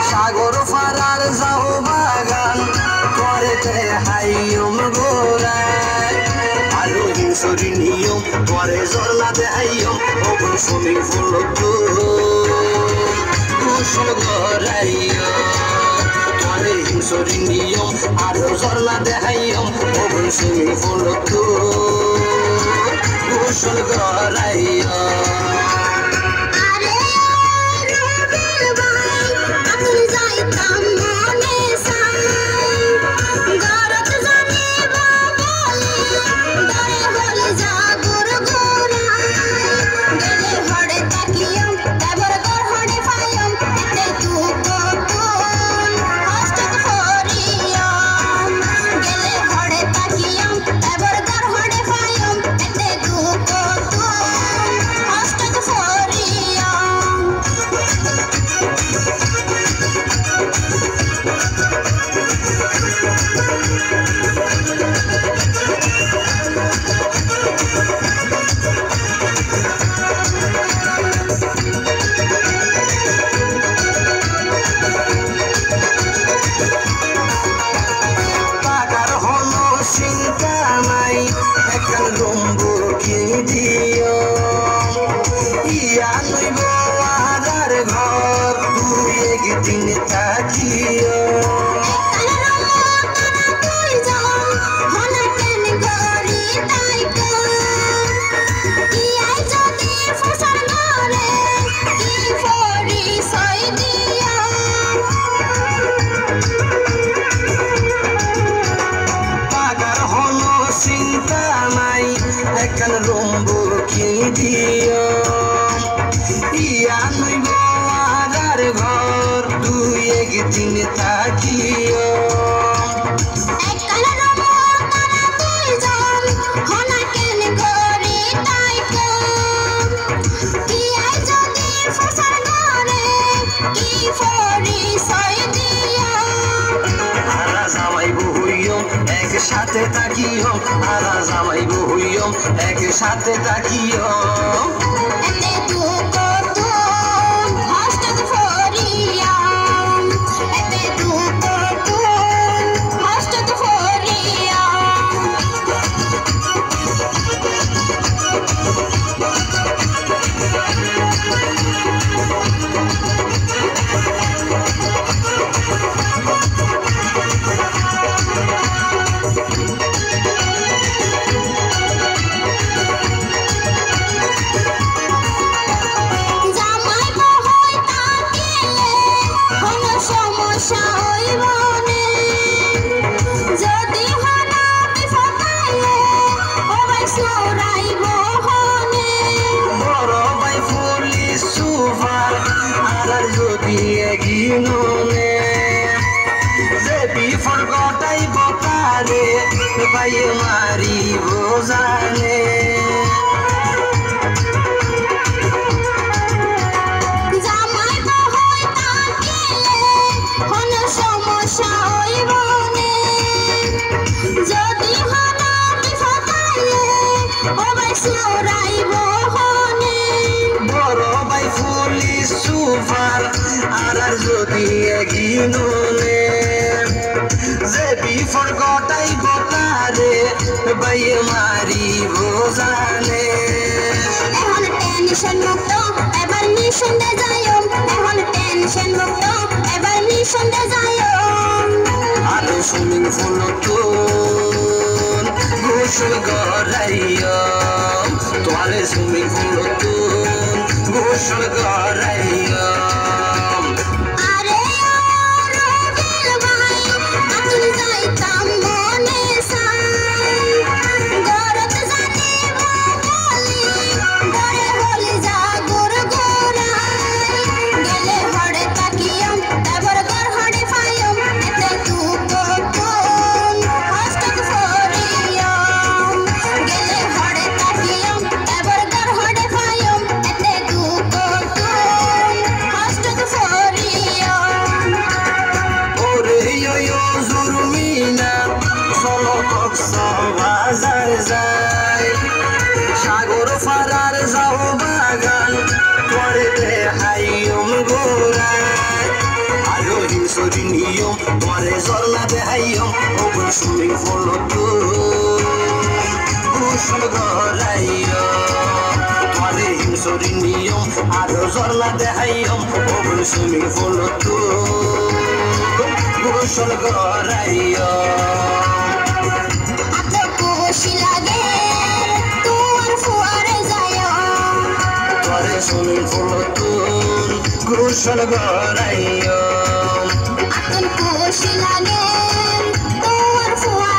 সাগর ফারার যাও বাগান করেতে হাইয়ম গোরায় আলু হিংসরি নিয়ম করে ঝর্ণা দেহাইয়ম ওগুন সুমিং ফুল কুশল গড়াইয় করে হিংসরি নিয়ম আলু ঝর্ণা দেহাইয়ম ওগুন সুমিং ফুল কুশল গড়াইয় ঘর দুই একদিন থাকিও একসাথে থাকিও আরা জামাইব হইও একসাথে থাকিও পাইয়ে মারিব জানে জামাই বহই তাকিলে হন সমস্যা হইব নে যদি হনা বিফতাইলে ওবাই সুরাইব হনে বড় ভাই পুলিশ সুপার আর যদি এগিনোনে যে বিফর গটাই বতারে বাইয়ে মারিব জানে এখন টেনশন মুক্ত এবার মিশন দে যাইও এখন টেনশন মুক্ত এবার মিশন দে যাইও আলো সুমিং ফুল তুন গোসল গড়াইও তোয়ালে সুমিং ফুল তুন গোসল গড়াইও for হিমসরি নিয়ম তোমারে ঝর্ণা দেখাইম ওপেন সুইমিং পুল তো গোসল করাইও তোমারে হিমসরি নিয়ম আর ঝর্ণা দেখাইম ওপেন সুইমিং পুল তো গোসল করাইও সুইমিং পুল তো গোসল করাইও খুশি লাগে তোমার ফুয়া